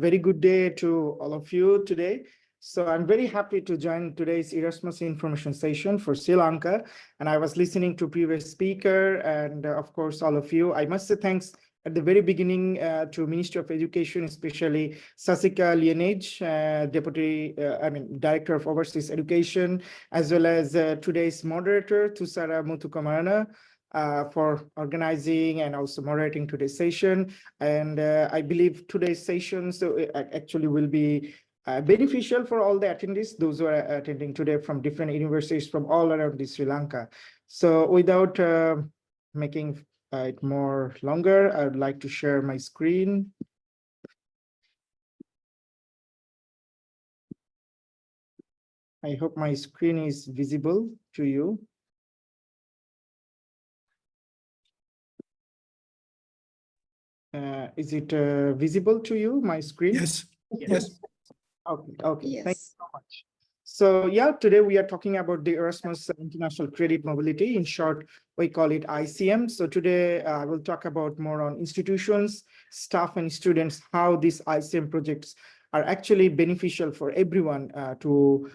very good day to all of you today. So I'm very happy to join today's Erasmus information session for Sri Lanka. And I was listening to previous speaker and of course, all of you. I must say thanks at the very beginning to Ministry of Education, especially Sasika Lienage, Director of Overseas Education, as well as today's moderator, Tusara Muthukumarana, for organizing and also moderating today's session. And I believe today's session actually will be beneficial for all the attendees, those who are attending today from different universities from all around Sri Lanka. So without making it more longer, I would like to share my screen. I hope my screen is visible to you. Is it visible to you, my screen? Yes. Yes. Okay. Yes. Thank you so much. So yeah, today we are talking about the Erasmus International Credit Mobility. In short, we call it ICM. So today I will talk about more on institutions, staff and students, how these ICM projects are actually beneficial for everyone to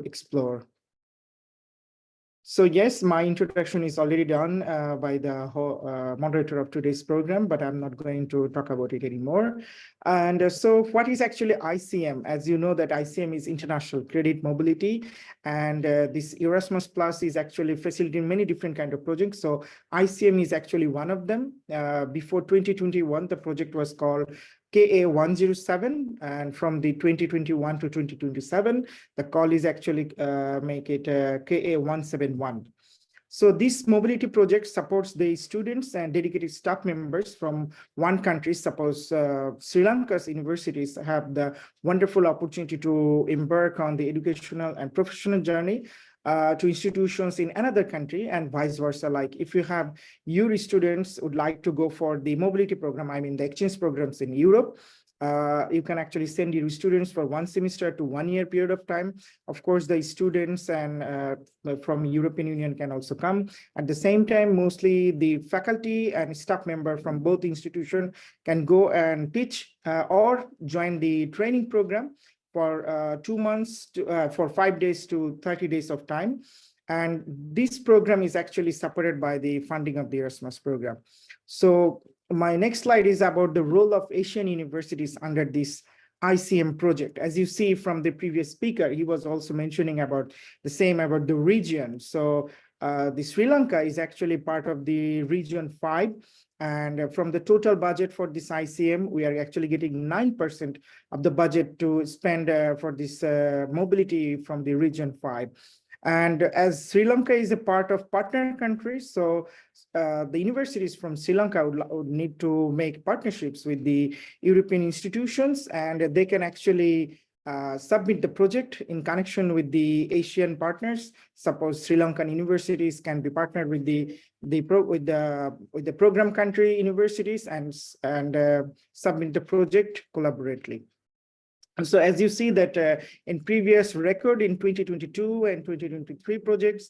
explore. So yes, my introduction is already done by the moderator of today's program, but I'm not going to talk about it anymore. And so what is actually ICM? As you know that ICM is International Credit Mobility, and this Erasmus Plus is actually facilitating many different kind of projects. So ICM is actually one of them. Before 2021, the project was called KA107, and from the 2021 to 2027, the call is actually make it KA171. So this mobility project supports the students and dedicated staff members from one country. Suppose Sri Lanka's universities have the wonderful opportunity to embark on the educational and professional journey to institutions in another country, and vice versa. Like if you have your students would like to go for the mobility program, I mean the exchange programs in Europe, you can actually send your students for 1 semester to 1 year period of time. Of course, the students and from European Union can also come. At the same time, mostly the faculty and staff member from both institutions can go and teach or join the training program for 2 months, for 5 days to 30 days of time. And this program is actually supported by the funding of the Erasmus program. So my next slide is about the role of Asian universities under this ICM project. As you see from the previous speaker, he was also mentioning about the same about the region. So the Sri Lanka is actually part of the region 5. And from the total budget for this ICM, we are actually getting 9% of the budget to spend for this mobility from the region 5. And as Sri Lanka is a part of partner countries, so the universities from Sri Lanka would need to make partnerships with the European institutions, and they can actually submit the project in connection with the Asian partners. Suppose Sri Lankan universities can be partnered with the program country universities and submit the project collaboratively. And so as you see that in previous record in 2022 and 2023 projects,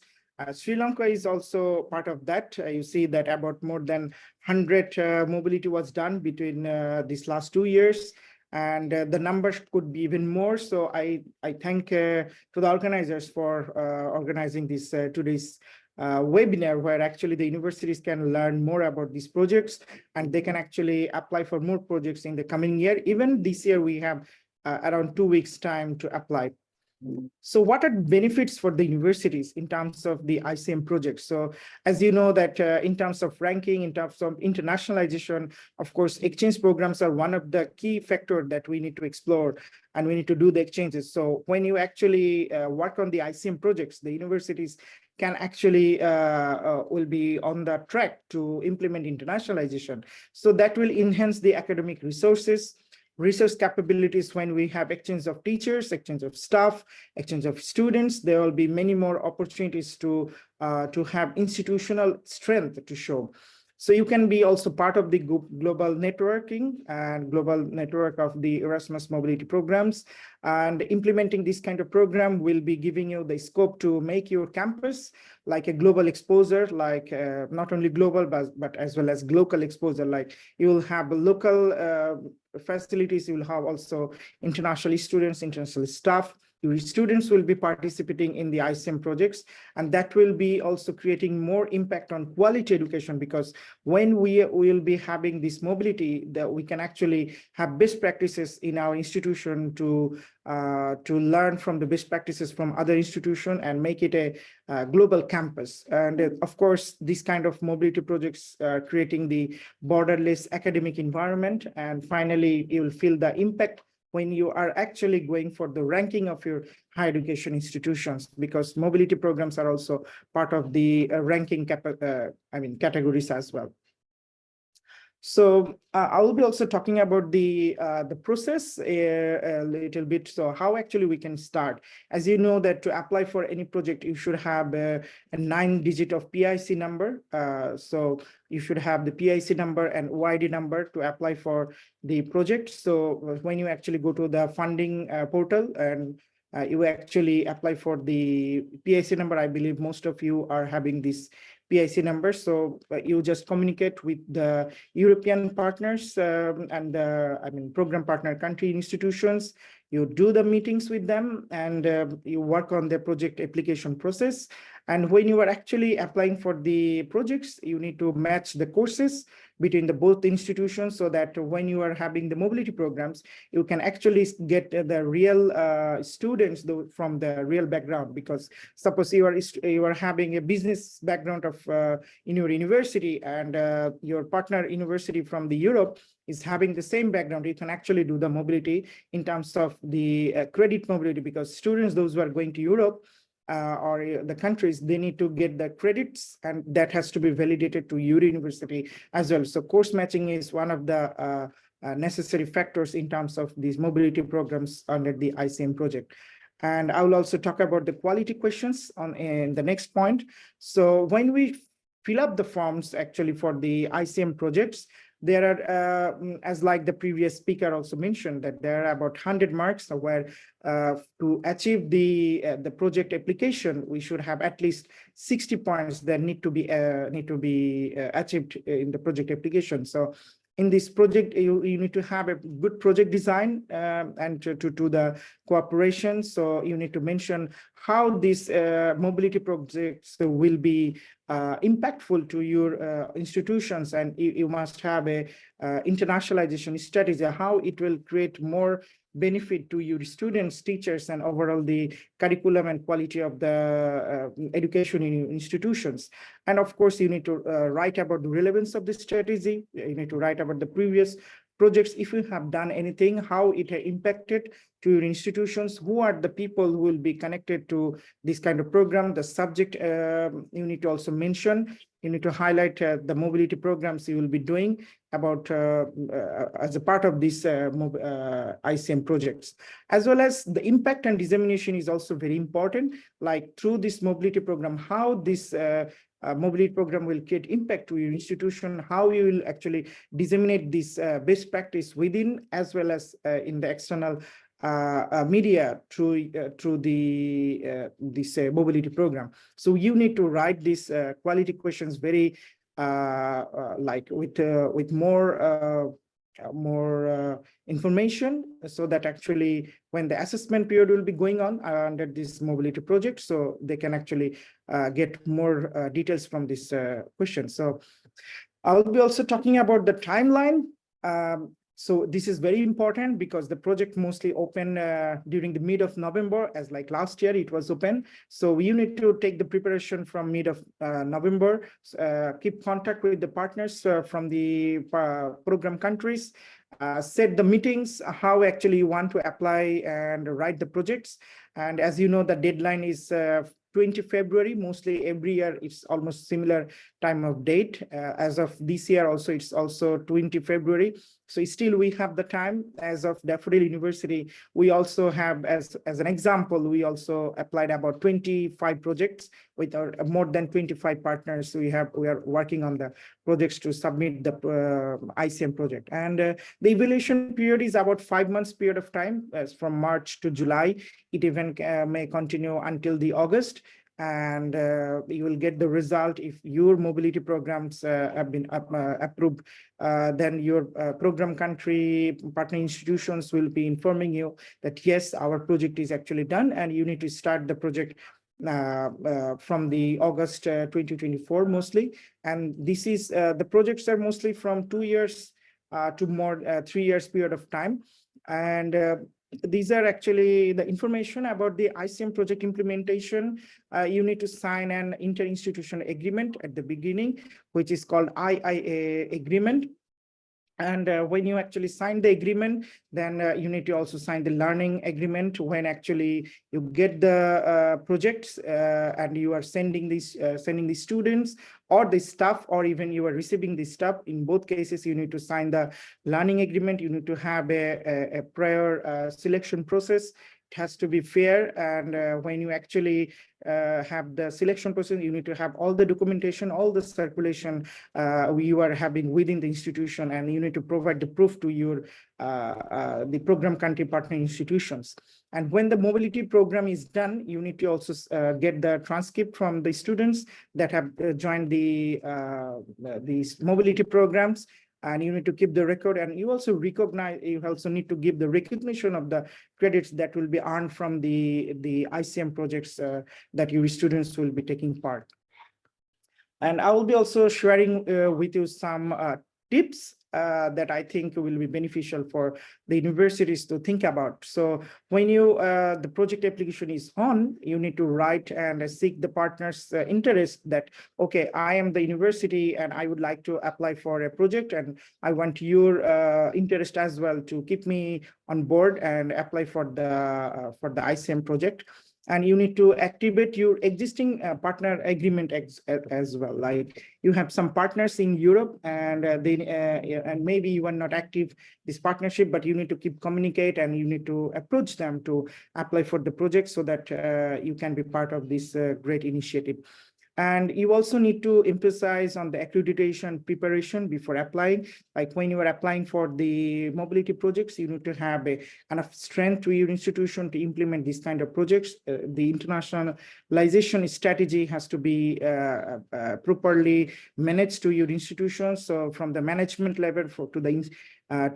Sri Lanka is also part of that. You see that about more than 100 mobility was done between these last 2 years. And the numbers could be even more. So I thank to the organizers for organizing this today's webinar, where actually the universities can learn more about these projects, and they can actually apply for more projects in the coming year. Even this year, we have around 2 weeks time to apply. So what are benefits for the universities in terms of the ICM projects? So as you know that in terms of ranking, in terms of internationalization, of course, exchange programs are one of the key factors that we need to explore, and we need to do the exchanges. So when you actually work on the ICM projects, the universities can actually will be on the track to implement internationalization. So that will enhance the academic resources, research capabilities. When we have exchange of teachers, exchange of staff, exchange of students, there will be many more opportunities to have institutional strength to show. So you can be also part of the global networking and global network of the Erasmus mobility programs. And implementing this kind of program will be giving you the scope to make your campus like a global exposure, like not only global, but as well as local exposure. Like you will have a local facilities, you will have also international students, international staff. Your students will be participating in the ICM projects, and that will be also creating more impact on quality education, because when we will be having this mobility, that we can actually have best practices in our institution to learn from the best practices from other institutions and make it a global campus. And of course, this kind of mobility projects creating the borderless academic environment. And finally, you will feel the impact when you are actually going for the ranking of your higher education institutions, because mobility programs are also part of the ranking categories as well. So I will be also talking about the process a little bit. So how actually we can start. As you know, that to apply for any project, you should have a 9-digit of PIC number. So you should have the PIC number and OID number to apply for the project. So when you actually go to the funding portal and you actually apply for the PIC number, I believe most of you are having this PIC number. So you just communicate with the European partners and the program partner country institutions. You do the meetings with them, and you work on the project application process. And when you are actually applying for the projects, you need to match the courses between the both institutions, so that when you are having the mobility programs, you can actually get the real students from the real background. Because suppose you are having a business background of in your university, and your partner university from the Europe is having the same background, you can actually do the mobility in terms of the credit mobility, because students, those who are going to Europe, or the countries, they need to get the credits, and that has to be validated to your university as well. So course matching is one of the necessary factors in terms of these mobility programs under the ICM project. And I will also talk about the quality questions in the next point. So when we fill up the forms actually for the ICM projects, there are, as like the previous speaker also mentioned, that there are about 100 marks where to achieve the project application, we should have at least 60 points that need to be achieved in the project application. So in this project, you need to have a good project design and to the cooperation. So you need to mention how these mobility projects will be impactful to your institutions, and you must have a internationalization strategy, how it will create more benefit to your students, teachers, and overall the curriculum and quality of the education in your institutions. And of course, you need to write about the relevance of the strategy. You need to write about the previous projects, if you have done anything, how it impacted to your institutions, who are the people who will be connected to this kind of program, the subject you need to also mention. You need to highlight the mobility programs you will be doing about as a part of these ICM projects, as well as the impact and dissemination is also very important. Like through this mobility program, how this mobility program will create impact to your institution, how you will actually disseminate this best practice within as well as in the external media through this mobility program. So you need to write these quality questions very like with more information, so that actually when the assessment period will be going on under this mobility project, so they can actually get more details from this question. So I'll be also talking about the timeline. So this is very important because the project mostly open during the mid of November, as like last year it was open. So you need to take the preparation from mid of November, keep contact with the partners from the program countries, set the meetings, how actually you want to apply and write the projects. And as you know, the deadline is 20 February, mostly every year, it's almost similar time of date. As of this year also, it's also 20 February. So still we have the time. As of Daffodil University, we also have, as an example, we also applied about 25 projects with our more than 25 partners. We are working on the projects to submit the ICM project. And the evaluation period is about 5 months period of time, as from March to July. It even may continue until the August. and you will get the result. If your mobility programs have been approved, then your program country partner institutions will be informing you that yes, our project is actually done, and you need to start the project from the August 2024 mostly. And this is the projects are mostly from 2 years to more 3 years period of time. And these are actually the information about the ICM project implementation. You need to sign an interinstitutional agreement at the beginning, which is called IIA agreement. And when you actually sign the agreement, then you need to also sign the learning agreement when actually you get the projects and you are sending these students or the staff, or even you are receiving the staff. In both cases, you need to sign the learning agreement. You need to have a prior selection process. It has to be fair. And when you actually have the selection process, you need to have all the documentation, all the circulation you are having within the institution, and you need to provide the proof to your the program country partner institutions. And when the mobility program is done, you need to also get the transcript from the students that have joined these mobility programs, and you need to keep the record. And you also need to give the recognition of the credits that will be earned from the ICM projects that your students will be taking part. And I will be also sharing with you some tips that I think will be beneficial for the universities to think about. So when the project application is on, you need to write and seek the partner's interest that, okay, I am the university and I would like to apply for a project, and I want your interest as well to keep me on board and apply for the ICM project. And you need to activate your existing partner agreement as well. Like you have some partners in Europe, and and maybe you are not active this partnership, but you need to keep communicate, and you need to approach them to apply for the project so that you can be part of this great initiative. And you also need to emphasize on the accreditation preparation before applying. Like when you are applying for the mobility projects, you need to have enough strength to your institution to implement these kind of projects. The internationalization strategy has to be properly managed to your institution. So from the management level to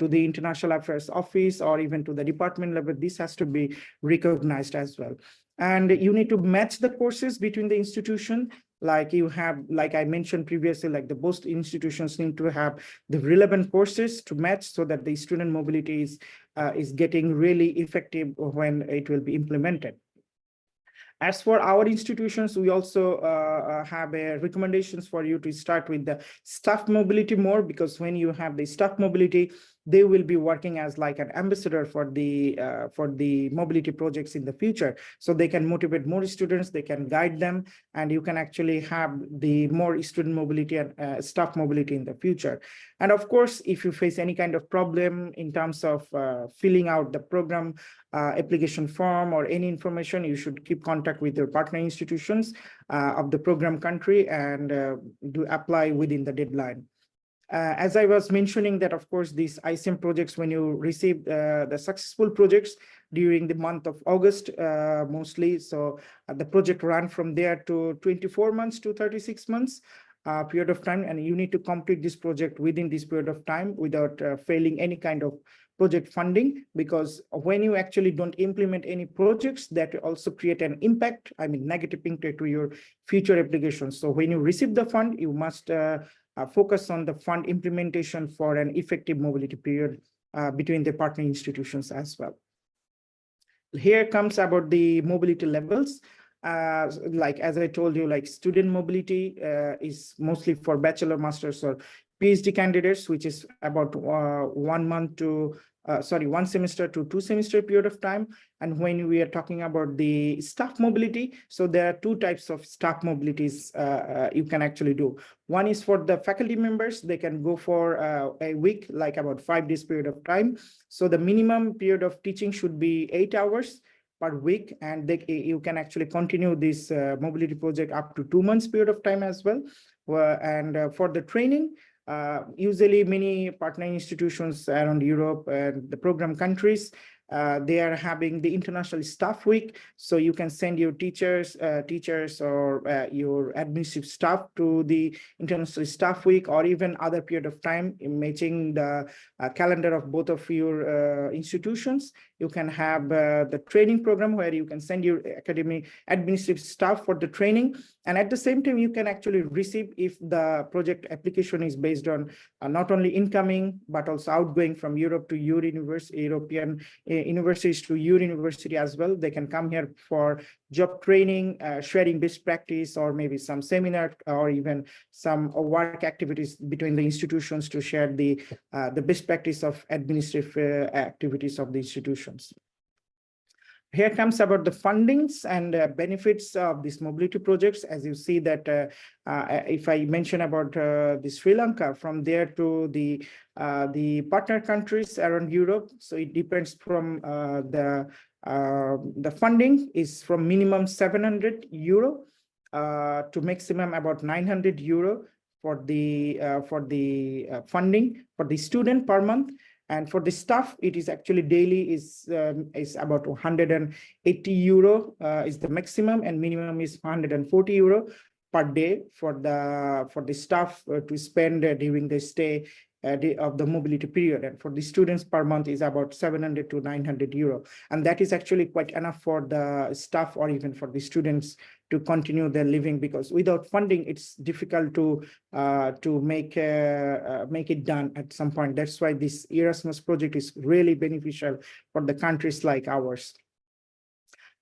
the International Affairs Office, or even to the department level, this has to be recognized as well. And you need to match the courses between the institution. Like I mentioned previously, like the both institutions need to have the relevant courses to match, so that the student mobility is getting really effective when it will be implemented. As for our institutions, we also have recommendations for you to start with the staff mobility more, because when you have the staff mobility, they will be working as like an ambassador for the mobility projects in the future. So they can motivate more students, they can guide them, and you can actually have the more student mobility and staff mobility in the future. And of course, if you face any kind of problem in terms of filling out the program application form or any information, you should keep contact with your partner institutions of the program country and do apply within the deadline. As I was mentioning that, of course, these ICM projects, when you receive the successful projects during the month of August, mostly, so the project ran from there to 24 months to 36 months period of time, and you need to complete this project within this period of time without failing any kind of project funding, because when you actually don't implement any projects, that also create an impact, negative impact to your future applications. So when you receive the fund, you must focus on the fund implementation for an effective mobility period between the partner institutions as well. Here comes about the mobility levels. Like as I told you, like student mobility is mostly for bachelor, masters, or PhD candidates, which is about 1 month to 1 semester to 2 semester period of time. And when we are talking about the staff mobility, so there are 2 types of staff mobilities you can actually do. One is for the faculty members. They can go for a week, like about 5 days period of time. So the minimum period of teaching should be 8 hours per week, and you can actually continue this mobility project up to 2 months period of time as well. And for the training, usually many partner institutions around Europe and the program countries, they are having the International Staff Week. So you can send your teachers or your administrative staff to the International Staff Week, or even other period of time in matching the calendar of both of your institutions. You can have the training program where you can send your academic administrative staff for the training. And at the same time, you can actually receive, if the project application is based on not only incoming, but also outgoing from Europe to your university, European universities to your university as well. They can come here for job training, sharing best practice, or maybe some seminar, or even some work activities between the institutions to share the best practice of administrative activities of the institutions. Here comes about the fundings and benefits of these mobility projects. As you see that if I mention about the Sri Lanka, from there to the partner countries around Europe, so it depends from the funding is from minimum 700 euro to maximum about 900 euro for the funding for the student per month. And for the staff, it is actually daily is about 180 euro is the maximum, and minimum is 140 euro per day for the staff to spend during the stay of the mobility period. And for the students per month is about 700 to 900 euro. And that is actually quite enough for the staff or even for the students to continue their living, because without funding, it's difficult to make it done at some point. That's why this Erasmus project is really beneficial for the countries like ours.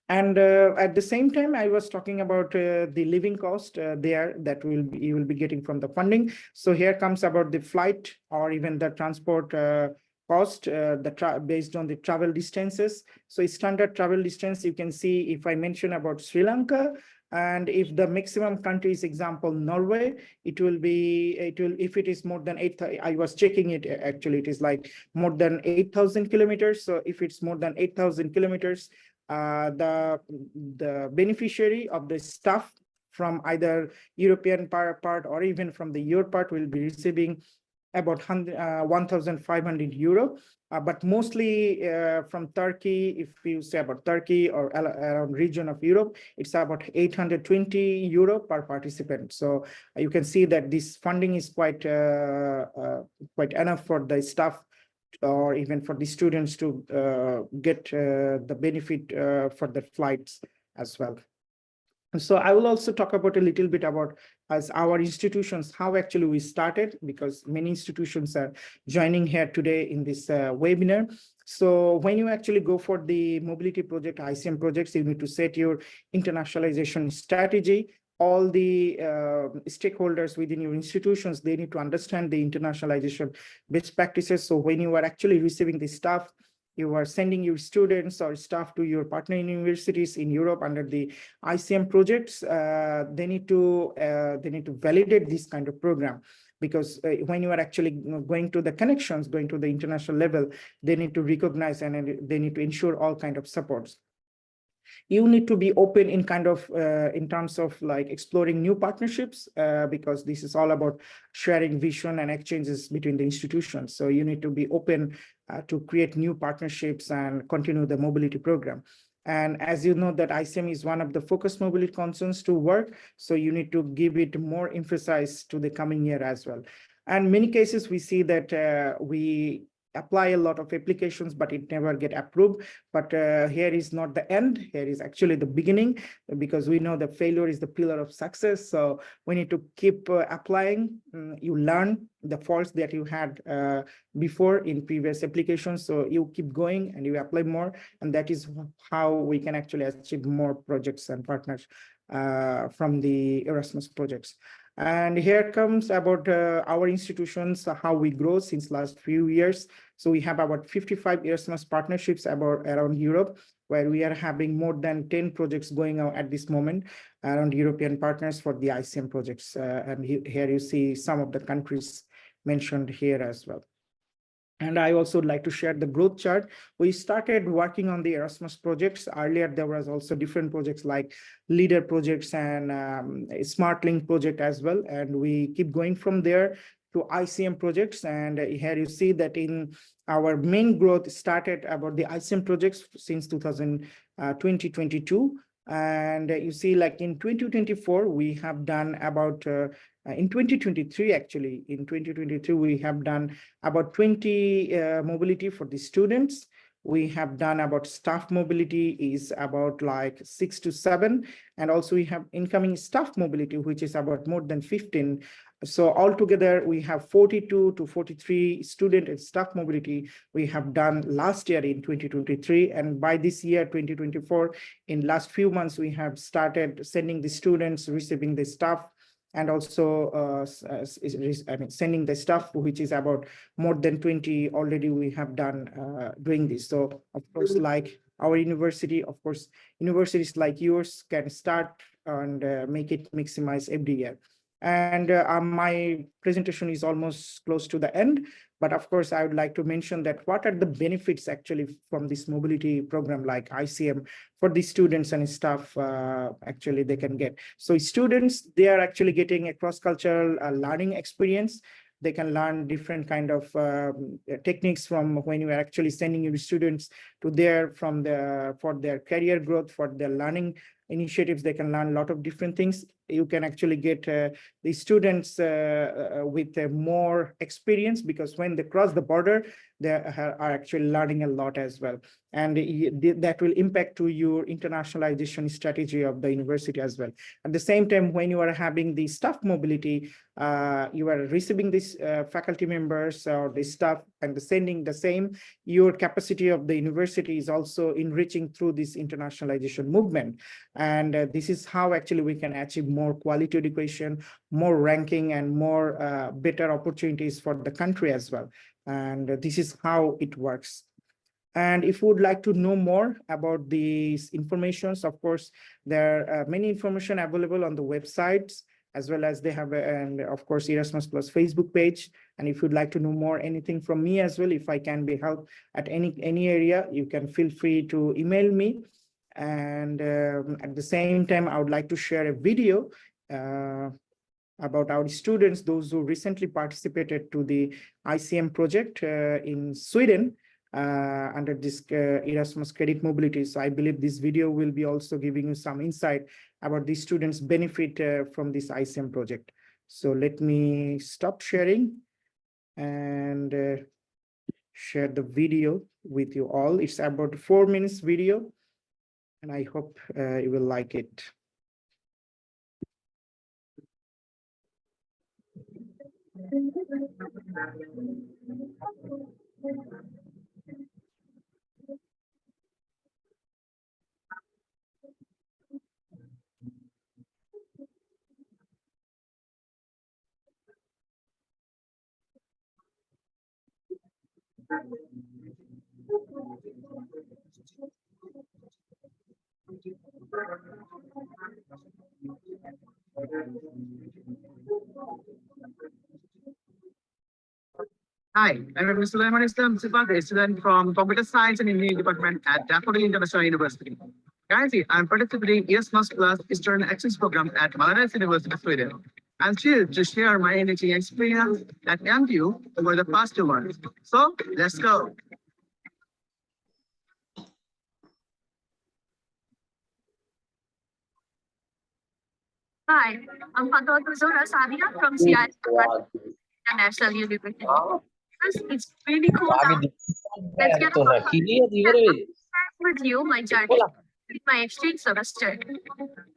And at the same time, I was talking about the living cost there that you will be getting from the funding. So here comes about the flight or even the transport cost based on the travel distances. So standard travel distance, you can see if I mention about Sri Lanka, and if the maximum country is example Norway, it will if it is more than 8,000, I was checking it actually, it is like more than 8,000 kilometers. So if it's more than 8,000 kilometers, the beneficiary of the staff from either European part or even from the your part will be receiving about 1,500 euro. But mostly from Turkey, if you say about Turkey or around region of Europe, it's about 820 euro per participant. So you can see that this funding is quite enough for the staff or even for the students to get the benefit for the flights as well. So I will also talk about a little bit about as our institutions, how actually we started, because many institutions are joining here today in this webinar. So when you actually go for the mobility project, ICM projects, you need to set your internationalization strategy. All the stakeholders within your institutions, they need to understand the internationalization best practices. So when you are actually receiving the staff, you are sending your students or staff to your partner universities in Europe under the ICM projects, they need to validate this kind of program, because when you are actually going to the connections, going to the international level, they need to recognize and they need to ensure all kind of supports. You need to be open in kind of in terms of like exploring new partnerships, because this is all about sharing vision and exchanges between the institutions. So you need to be open to create new partnerships and continue the mobility program. And as you know that ICM is one of the focused mobility concerns to work, so you need to give it more emphasis to the coming year as well. And many cases we see that we apply a lot of applications, but it never get approved. But here is not the end. Here is actually the beginning, because we know that failure is the pillar of success. So we need to keep applying. You learn the faults that you had before in previous applications. So you keep going and you apply more. And that is how we can actually achieve more projects and partners from the Erasmus projects. And here comes about our institutions, how we grow since last few years. So we have about 55 Erasmus partnerships around Europe, where we are having more than 10 projects going on at this moment around European partners for the ICM projects. And here you see some of the countries mentioned here as well. And I also would like to share the growth chart. We started working on the Erasmus projects. Earlier, there was also different projects like leader projects and SmartLink project as well. And we keep going from there to ICM projects. And here you see that in our main growth started about the ICM projects since 2022. And you see, like in 2024, we have done about, in 2023, actually, in 2023, we have done about 20 mobility for the students. We have done about staff mobility is about like 6 to 7. And also we have incoming staff mobility, which is about more than 15. So altogether, we have 42 to 43 student and staff mobility we have done last year in 2023. And by this year, 2024, in last few months, we have started sending the students, receiving the staff, and also sending the staff, which is about more than 20 already we have done doing this. So of course, like our university, of course, universities like yours can start and make it maximize every year. And my presentation is almost close to the end, but of course, I would like to mention that what are the benefits actually from this mobility program like ICM for the students and staff actually they can get. So students, they are actually getting a cross-cultural learning experience. They can learn different kind of techniques from when you are actually sending your students to there for their career growth, for their learning initiatives. They can learn a lot of different things. You can actually get the students with more experience, because when they cross the border, they are actually learning a lot as well. And that will impact to your internationalization strategy of the university as well. At the same time, when you are having the staff mobility, you are receiving these faculty members or the staff and sending the same, your capacity of the university is also enriching through this internationalization movement. And this is how actually we can achieve more quality education, more ranking, and more better opportunities for the country as well. And this is how it works. And if you would like to know more about these informations, of course, there are many information available on the websites, as well as they have, and of course, Erasmus Plus Facebook page. And if you'd like to know more anything from me as well, if I can be helped at any area, you can feel free to email me. And at the same time, I would like to share a video about our students, those who recently participated to the ICM project in Sweden under this Erasmus Credit Mobility. So I believe this video will be also giving you some insight about the students' benefit from this ICM project. So let me stop sharing and share the video with you all. It's about 4 minutes video, and I hope you will like it. Hi, I'm Mr. Sulaiman Islam Sifat, a student from Computer Science and Engineering Department at Daffodil International University. Currently, I'm participating in Erasmus Plus Eastern Access Program at Malmö University, Sweden. I'm thrilled to share my enriching experience at MDU over the past 2 months. So, let's go. Hi, I'm Fatwa Kuzora Sadia from Syed International University. First, it's really cool now. Let's get with you my journey with my exchange semester.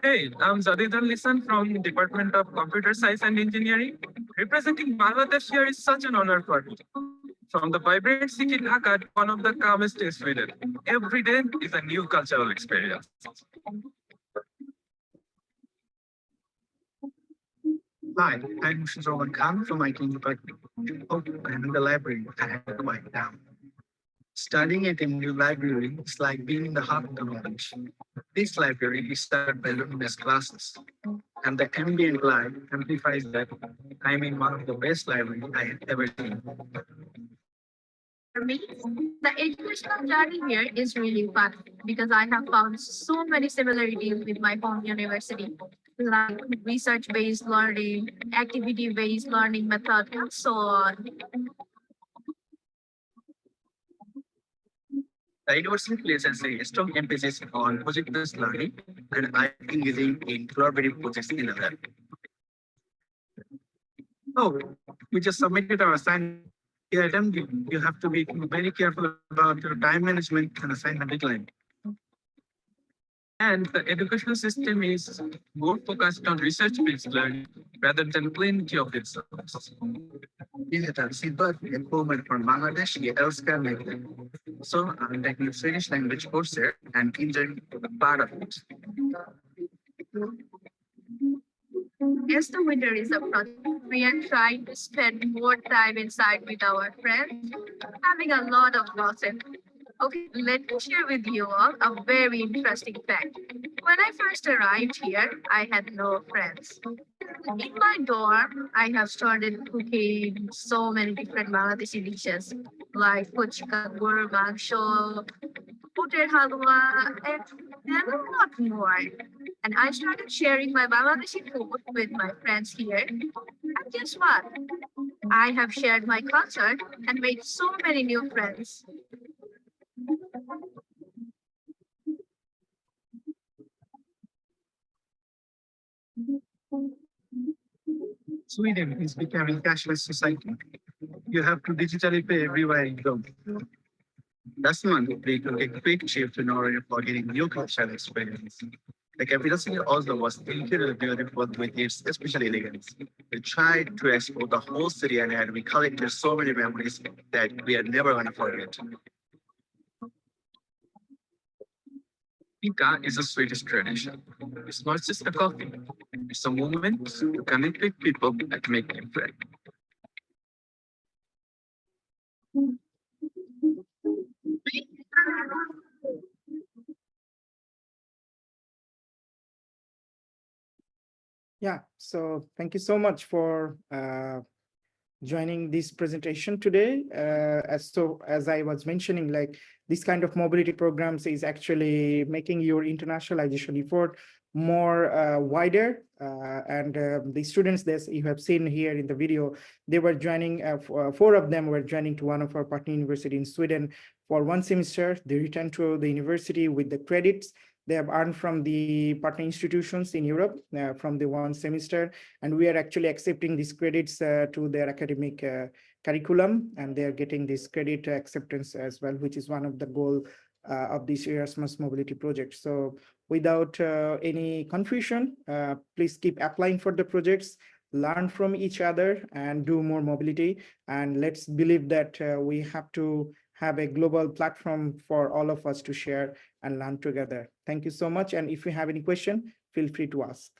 Hey, I'm Zadid Lisan from Department of Computer Science and Engineering. Representing Bangladesh here is such an honor for me. From the vibrant city Dhaka to one of the calmest in Sweden, every day is a new cultural experience. Hi, I'm Roman Khan from IT Department. Oh, I'm in the library. I had to wind down. Studying at a new library is like being in the heart of the knowledge. This library is served by luminous glasses, and the ambient light amplifies that. I'm in one of the best libraries I have ever seen. For me, the educational journey here is really fun because I have found so many similarities with my home university. like research-based learning, activity-based learning method, and so on. The university places a strong emphasis on project-based learning and I engaging in collaborative projects in the lab. Oh, we just submitted our assignment. Yeah, then you have to be very careful about your time management and assignment deadline. And the educational system is more focused on research-based learning rather than plenty of resources. We had a feedback improvement from Bangladesh, Elska, so I'm taking Swedish language courses and enjoying part of it. As the winter is approaching, we are trying to spend more time inside with our friends, having a lot of gossip. Okay, let me share with you all a very interesting fact. When I first arrived here, I had no friends. In my dorm, I have started cooking so many different Bangladeshi dishes like fuchka, gur mangsho, butter halwa, and there are a lot more. And I started sharing my Bangladeshi food with my friends here. And guess what? I have shared my culture and made so many new friends. Sweden is becoming cashless society. You have to digitally pay everywhere you go. Last month, we took a quick shift in order for getting new cultural experience. The capital city also was incredibly beautiful with its special elegance. We tried to explore the whole city and we collected so many memories that we are never going to forget. Fika is a Swedish tradition. It's not just a coffee. It's a moment to connect with people and make them friends. Yeah, so thank you so much for joining this presentation today. As I was mentioning, like this kind of mobility programs is actually making your internationalization effort more wider. And the students that you have seen here in the video, they were joining, four of them were joining to one of our partner university in Sweden for 1 semester. They returned to the university with the credits they have earned from the partner institutions in Europe from the 1 semester. And we are actually accepting these credits to their academic curriculum, and they are getting this credit acceptance as well, which is one of the goal of this Erasmus mobility project. So without any confusion, please keep applying for the projects, learn from each other and do more mobility. And let's believe that we have to have a global platform for all of us to share and learn together. Thank you so much. And if you have any question, feel free to ask.